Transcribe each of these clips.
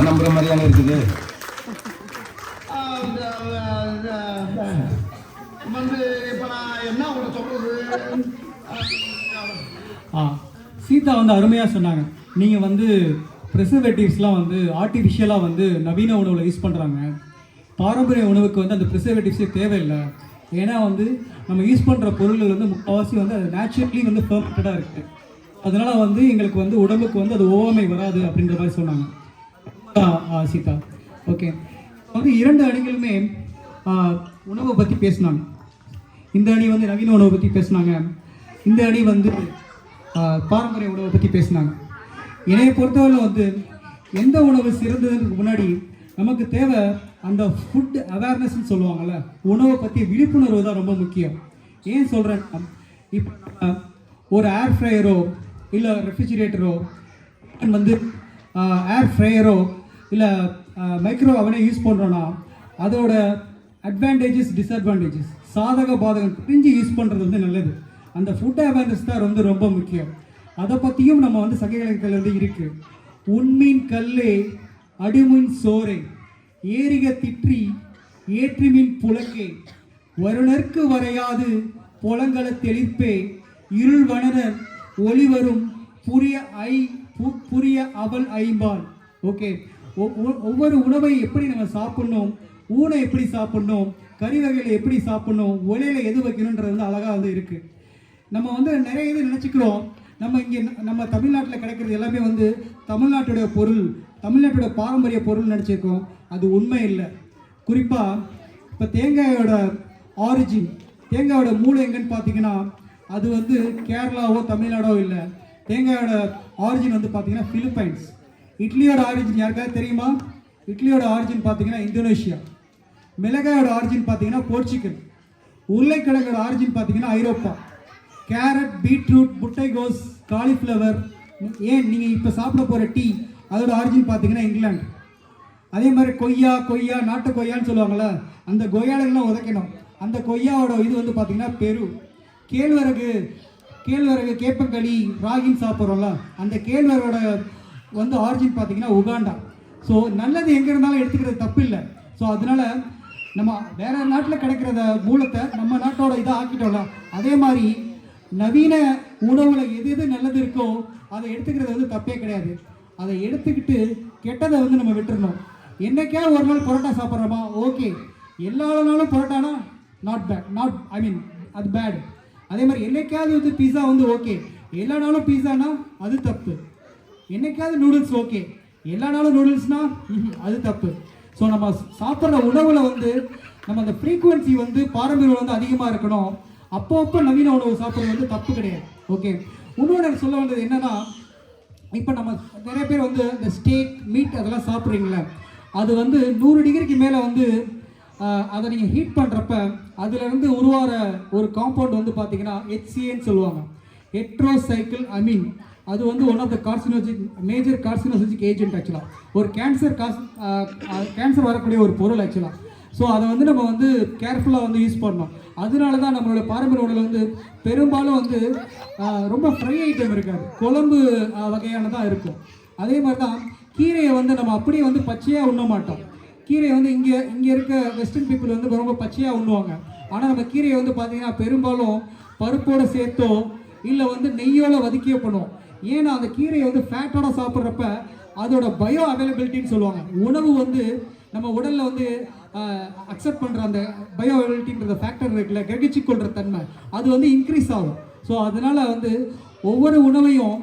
நம்புற மாதிரியான இருக்குது. வந்து இப்போ நான் என்ன உங்களை சொல்றது? சீதா வந்து அருமையாக சொன்னாங்க. நீங்கள் வந்து ப்ரிசர்வேட்டிவ்ஸ்லாம் வந்து ஆர்டிஃபிஷியலாக வந்து நவீன உணவில் யூஸ் பண்ணுறாங்க. பாரம்பரிய உணவுக்கு வந்து அந்த ப்ரிசர்வேட்டிவ்ஸே தேவையில்லை. ஏன்னா வந்து நம்ம யூஸ் பண்ணுற பொருள்கள் வந்து முக்கால்வாசி வந்து அது நேச்சுரலி வந்து பெர்ஃபெக்டாக இருக்குது. அதனால் வந்து எங்களுக்கு வந்து உடம்புக்கு வந்து அது ஓவமை வராது அப்படின்ற மாதிரி சொன்னாங்க சீதா. ஓகே, வந்து 2 அணிகளுமே உணவை பற்றி பேசினாங்க. இந்த அணி வந்து நவீன உணவை பற்றி பேசினாங்க, இந்த அணி வந்து பாரம்பரிய உணவை பற்றி பேசினாங்க. என்னையை பொறுத்தவரை வந்து எந்த உணவு சிறந்ததுக்கு முன்னாடி நமக்கு தேவை அந்த ஃபுட் அவேர்னஸ்ன்னு சொல்லுவாங்கள்ல, உணவை பற்றி விழிப்புணர்வு தான் ரொம்ப முக்கியம். ஏன் சொல்கிறேன்னா, இப்போ ஒரு ஏர் ஃப்ரையரோ இல்லை ரெஃப்ரிஜிரேட்டரோ வந்து ஏர் ஃப்ரையரோ இல்லை மைக்ரோ அவனே யூஸ் பண்ணுறோன்னா அதோட அட்வான்டேஜஸ் டிஸ்அட்வான்டேஜஸ் சாதக பாதகம் தெரிஞ்சு யூஸ் பண்ணுறது வந்து நல்லது. அந்த ஃபுட் அவேர்னஸ் தான் வந்து ரொம்ப முக்கியம். அதை பற்றியும் நம்ம வந்து சங்க இலக்கியத்தில் வந்து இருக்குது. உண்மீன் கல்லே அடிமுன் சோரை ஏரிக திற்றி ஏற்றிமின் புலக்கே வருணர்க்கு வரையாது புலங்கள தெளிப்பே இருள் வனரர் ஒளிவரும் புரிய அவள் ஐம்பால். ஓகே, ஒவ்வொரு உணவை எப்படி நம்ம சாப்பிட்ணும், ஊனை எப்படி சாப்பிட்ணும், கறி வகைகளை எப்படி சாப்பிட்ணும், ஒலையில் எது வைக்கணுன்றது வந்து அழகாக வந்து இருக்குது. நம்ம வந்து நிறைய இது நினச்சிக்கிறோம். நம்ம இங்கே நம்ம தமிழ்நாட்டில் கிடைக்கிறது எல்லாமே வந்து தமிழ்நாட்டுடைய பொருள், தமிழ்நாட்டுடைய பாரம்பரிய பொருள் நினச்சிருக்கோம். அது உண்மை இல்லை. குறிப்பாக இப்போ தேங்காயோட ஆரிஜின், தேங்காயோட மூளை எங்கன்னு பார்த்தீங்கன்னா அது வந்து கேரளாவோ தமிழ்நாடோ இல்லை. தேங்காயோட ஆரிஜின் வந்து பார்த்தீங்கன்னா பிலிப்பைன்ஸ். இட்லியோட ஆரிஜின் யாருக்காவது தெரியுமா? இட்லியோட ஆரிஜின் பார்த்தீங்கன்னா இந்தோனேஷியா. மிளகாயோட ஆரிஜின் பார்த்தீங்கன்னா போர்ச்சுகல். உருளைக்கிழங்கோட ஆரிஜின் பார்த்தீங்கன்னா ஐரோப்பா. கேரட், பீட்ரூட், முட்டைகோஸ், காலிஃப்ளவர், ஏன் நீங்கள் இப்போ சாப்பிட போகிற டீ அதோட ஆரிஜின் பார்த்தீங்கன்னா இங்கிலாந்து. அதே மாதிரி கொய்யா நாட்டு கொய்யான்னு சொல்லுவாங்கள்ல, அந்த கொய்யாலெல்லாம் உதைக்கணும். அந்த கொய்யாவோட இது வந்து பார்த்தீங்கன்னா பெரு. கேழ்வரகு கேப்பங்களி ராகின்னு சாப்பிட்றோம்ல, அந்த கேழ்வரகோட வந்து ஆரிஜின் பார்த்தீங்கன்னா உகாண்டா. ஸோ நல்லது எங்கே இருந்தாலும் எடுத்துக்கிறது தப்பு இல்லை. ஸோ அதனால நம்ம வேற நாட்டில் கிடைக்கிறத மூலத்தை நம்ம நாட்டோட இதை ஆக்கிட்டோம்ல, அதே மாதிரி நவீன உணவில் எது எது நல்லது இருக்கோ அதை எடுத்துக்கிறது வந்து தப்பே கிடையாது. அதை எடுத்துக்கிட்டு கெட்டதை வந்து நம்ம விட்டுறணும். என்னைக்கா ஒரு நாள் பரோட்டா சாப்பிட்றோமா, ஓகே. எல்லா நாளும் பரோட்டானா அது பேட். அதே மாதிரி என்னைக்காவது வந்து பீஸா வந்து ஓகே, எல்லா நாளும் பீஸானா அது தப்பு. என்னைக்காவது நூடுல்ஸ் ஓகே, எல்லா நாளும் நூடுல்ஸ்னா அது தப்பு. ஸோ நம்ம சாப்பிட்ற உணவில் வந்து நம்ம அந்த ஃப்ரீக்குவன்சி வந்து பாரம்பரியம் வந்து அதிகமாக இருக்கணும். அப்போ நவீன உணவு சாப்பிட்றது வந்து தப்பு கிடையாது. ஓகே, இன்னொன்று எனக்கு சொல்ல வந்தது என்னென்னா, இப்போ நம்ம நிறைய பேர் வந்து இந்த ஸ்டேக் மீட் அதெல்லாம் சாப்பிட்றீங்களே, அது வந்து 100 டிகிரிக்கு மேலே வந்து அதை நீங்கள் ஹீட் பண்ணுறப்ப அதுலேருந்து உருவாகிற ஒரு காம்பவுண்ட் வந்து பார்த்தீங்கன்னா HCAன்னு சொல்லுவாங்க, ஹெட்ரோசைக்கிள் அமீன். அது வந்து one of the major carcinogenic agent ஆக்சுவலாக. ஒரு கேன்சர் வரக்கூடிய ஒரு பொருள் ஆக்சுவலாக. ஸோ அதை வந்து நம்ம வந்து கேர்ஃபுல்லாக வந்து யூஸ் பண்ணணும். அதனால தான் நம்மளோட பாரம்பரிய உணவில் வந்து பெரும்பாலும் வந்து ரொம்ப ஃப்ரை ஐட்டம் இருக்காது, குழம்பு வகையானதாக இருக்கும். அதே மாதிரி தான் கீரையை வந்து நம்ம அப்படியே வந்து பச்சையாக உண்ண மாட்டோம். கீரையை வந்து இங்கே இருக்க வெஸ்டர்ன் பீப்புள் வந்து ரொம்ப பச்சையாக உண்ணுவாங்க. ஆனால் நம்ம கீரையை வந்து பார்த்திங்கன்னா பெரும்பாலும் பருப்போடு சேர்த்தோ இல்லை வந்து நெய்யோட வதக்கியோ பண்ணுவோம். ஏன்னா அந்த கீரையை வந்து ஃபேட்டோட சாப்பிட்றப்ப அதோட பயோ அவைலபிலிட்டின்னு சொல்லுவாங்க. உணவு வந்து நம்ம உடலில் வந்து அக்செப்ட் பண்ணுற அந்த பயோ அவைலபிலிட்டின்ற ஃபேக்டர் இருக்குல்ல, கிரகிச்சு கொள்கிற தன்மை, அது வந்து இன்க்ரீஸ் ஆகும். ஸோ அதனால் வந்து ஒவ்வொரு உணவையும்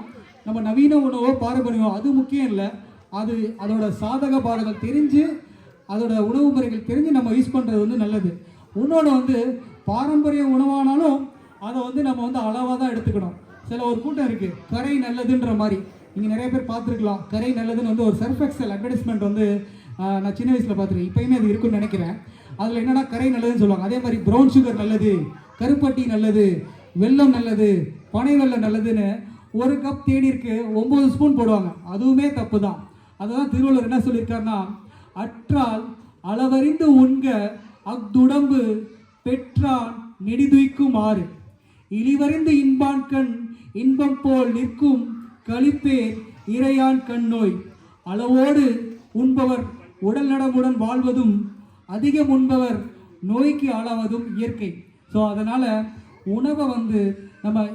நம்ம நவீன உணவோ பாரம்பரியம் அது முக்கியம் இல்லை, அது அதோட சாதக பாதகம் தெரிஞ்சு அதோட உணவு முறைகள் தெரிஞ்சு நம்ம யூஸ் பண்ணுறது வந்து நல்லது. இன்னொன்று வந்து பாரம்பரிய உணவானாலும் அதை வந்து நம்ம வந்து அளவாக தான் எடுத்துக்கணும். சில ஒரு கூட்டம் இருக்குது கரை நல்லதுன்ற மாதிரி, நீங்கள் நிறைய பேர் பார்த்துருக்கலாம். கரை நல்லதுன்னு வந்து ஒரு சர்ஃப் எக்ஸல் அட்வர்டைஸ்மெண்ட் வந்து நான் சின்ன வயசில் பார்த்துருக்கேன், இப்போயுமே அது இருக்குன்னு நினைக்கிறேன். அதில் என்னென்னா கரை நல்லதுன்னு சொல்லுவாங்க. அதே மாதிரி ப்ரௌன் சுகர் நல்லது, கருப்பட்டி நல்லது, வெல்லம் நல்லது, பனை வெல்லம் நல்லதுன்னு ஒரு கப் தேநீருக்கு 9 ஸ்பூன் போடுவாங்க. அதுவுமே தப்பு தான். அதுதான் திருவள்ளுவர் என்ன சொல்லியிருக்காருன்னா, அற்றால் அளவறிந்து உண்க அக்துடம்பு பெற்றான் நெடிதுய்க்கும் ஆறு இழிவறிந்து இன்பான்கண் இன்பம் போல் நிற்கும் கழிப்பேர் இறையான் கண் நோய் அளவோடு உண்பவர் உடல் நலமுடன் வாழ்வதும் அதிகம் உண்பவர் நோய்க்கு ஆளாவதும் இயற்கை. ஸோ அதனால் உணவை வந்து நம்ம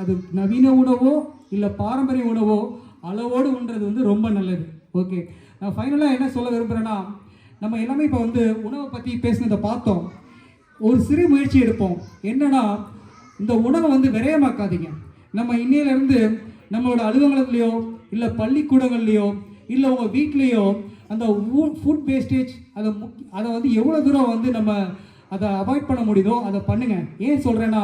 அது நவீன உணவோ இல்லை பாரம்பரிய உணவோ அளவோடு உண்றது வந்து ரொம்ப நல்லது. ஓகே, நான் ஃபைனலாக என்ன சொல்ல விரும்புகிறேன்னா, நம்ம எல்லாமே இப்போ வந்து உணவை பற்றி பேசுனதை பார்த்தோம். ஒரு சிறு முயற்சி எடுப்போம். என்னன்னா, இந்த உணவை வந்து விரயமாக்காதீங்க. நம்ம இன்னையிலேருந்து நம்மளோட அலுவலகத்துலேயோ இல்லை பள்ளிக்கூடங்கள்லையோ இல்லை உங்கள் வீட்லேயோ அந்த ஃபுட் வேஸ்டேஜ் அதை வந்து எவ்வளோ தூரம் வந்து நம்ம அதை அவாய்ட் பண்ண முடியுதோ அதை பண்ணுங்கள். ஏன் சொல்கிறேன்னா,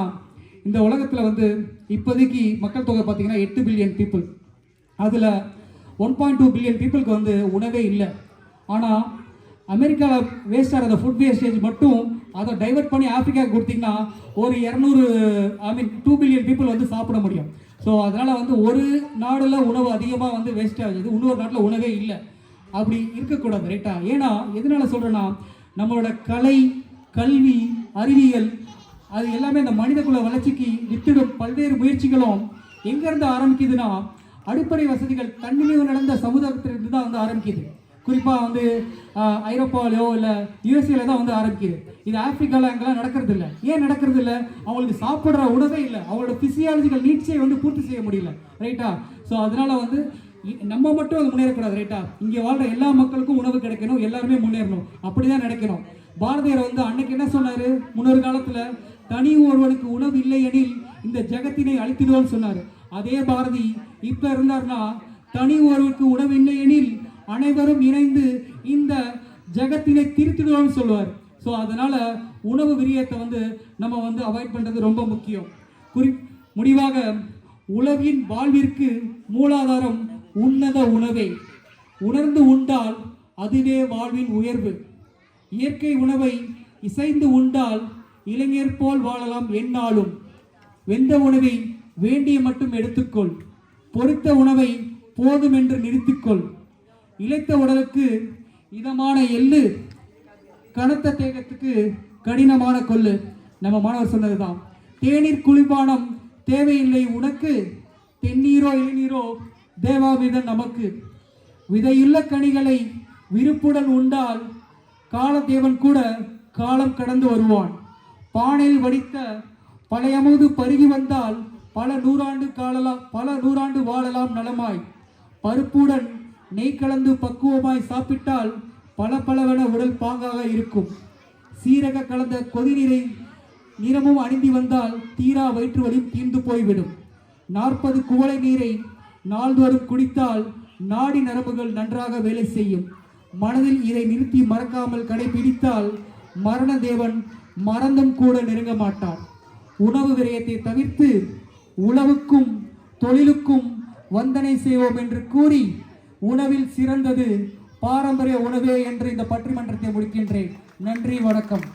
இந்த உலகத்தில் வந்து இப்போதைக்கு மக்கள் தொகை பார்த்திங்கன்னா 8 பில்லியன் பீப்புள். அதில் 1.2 பில்லியன் பீப்புளுக்கு வந்து உணவே இல்லை. ஆனால் அமெரிக்காவில் வேஸ்ட் ஆகிற ஃபுட் வேஸ்டேஜ் மட்டும் அதை டைவெர்ட் பண்ணி ஆஃப்ரிக்காவுக்கு கொடுத்திங்கன்னா ஒரு 2 பில்லியன் பீப்புள் வந்து சாப்பிட முடியும். ஸோ அதனால் வந்து ஒரு நாடில் உணவு அதிகமாக வந்து வேஸ்ட் ஆகுது, இன்னொரு நாட்டில் உணவே இல்லை. அப்படி இருக்கக்கூடாது, ரைட்டா? ஏன்னா எதனால் சொல்கிறேன்னா, நம்மளோட கலை, கல்வி, அறிவியல் அது எல்லாமே இந்த மனிதகுல வளர்ச்சிக்கு வித்திடும் பல்வேறு முயற்சிகளும் எங்கேருந்து ஆரம்பிக்குதுன்னா, அடிப்படை வசதிகள் தன்னிறைவு நடந்த சமுதாயத்திலிருந்து தான் வந்து ஆரம்பிக்குது. குறிப்பாக வந்து ஐரோப்பாவிலையோ இல்லை யூஎஸ்ஏல தான் வந்து ஆரம்பிக்குது. இது ஆப்பிரிக்காவில் அங்கெல்லாம் நடக்கிறது இல்லை. ஏன் நடக்கிறது இல்லை? அவங்களுக்கு சாப்பிட்ற உணவே இல்லை, அவங்களோட ஃபிசியாலஜிக்கல் நீட்ஸை வந்து பூர்த்தி செய்ய முடியல, ரைட்டா? ஸோ அதனால வந்து நம்ம மட்டும் அது முன்னேறக்கூடாது, ரைட்டா? இங்கே வாழ்கிற எல்லா மக்களுக்கும் உணவு கிடைக்கணும், எல்லாருமே முன்னேறணும், அப்படி தான் நினைக்கணும். பாரதியார் வந்து அன்னைக்கு என்ன சொன்னார்? முன்னொரு காலத்தில் தனி ஒருவனுக்கு உணவு இல்லை எனில் இந்த ஜகத்தினை அழித்திடுவோம்னு சொன்னார். அதே பாரதி இப்போ இருந்தார்னா, தனி ஒருவருக்கு உணவு இல்லை எனில் அனைவரும் இணைந்து இந்த ஜகத்தினை திருத்திடுவோம்னு சொல்லுவார். ஸோ அதனால் உணவு விரியத்தை வந்து நம்ம வந்து அவாய்ட் பண்ணுறது ரொம்ப முக்கியம். முடிவாக, உலகின் வாழ்விற்கு மூலாதாரம் உன்னத உணவை உணர்ந்து உண்டால் அதுவே வாழ்வின் உயர்வு. இயற்கை உணவை இசைந்து உண்டால் இளைஞர் போல் வாழலாம் எந்நாளும். வெந்த உணவை வேண்டிய மட்டும் எடுத்துக்கொள், பொரித்த உணவை போதும் என்று நிறுத்திக்கொள். இளைத்த உடலுக்கு இதமான எள்ளு, கனத்த தேகத்துக்கு கடினமான கொள்ளு. நம்ம மாணவர் சொன்னதுதான். தேநீர் குளிர்பானம் தேவையில்லை உனக்கு, தென்னீரோ இளநீரோ தேவாமிர்தம் நமக்கு. விதையுள்ள கனிகளை விருப்புடன் உண்டால் காலதேவன் கூட காலம் கடந்து வருவான். பானையில் வடித்த பழையமுது பருகி வந்தால் பல நூறாண்டு வாழலாம் நலமாய். பருப்புடன் நெய் கலந்து பக்குவமாய் சாப்பிட்டால் பளபளவென உடல் பாங்காக இருக்கும். சீரக கலந்த கொதிநீரை நிறமும் அணிந்து வந்தால் தீரா வயிற்று வலி தீர்ந்து போய்விடும். 40 குவளை நீரை நாள்தோறும் குடித்தால் நாடி நரம்புகள் நன்றாக வேலை செய்யும். மனதில் இதை நிறுத்தி மறக்காமல் கடைபிடித்தால் மரண தேவன் மறந்தும் கூட நெருங்க மாட்டார். உணவு விரயத்தை தவிர்த்து உழவுக்கும் தொழிலுக்கும் வந்தனை செய்வோம் என்று கூறி, உணவில் சிறந்தது பாரம்பரிய உணவே என்று இந்த பட்டிமன்றத்தை முடிக்கின்றேன். நன்றி, வணக்கம்.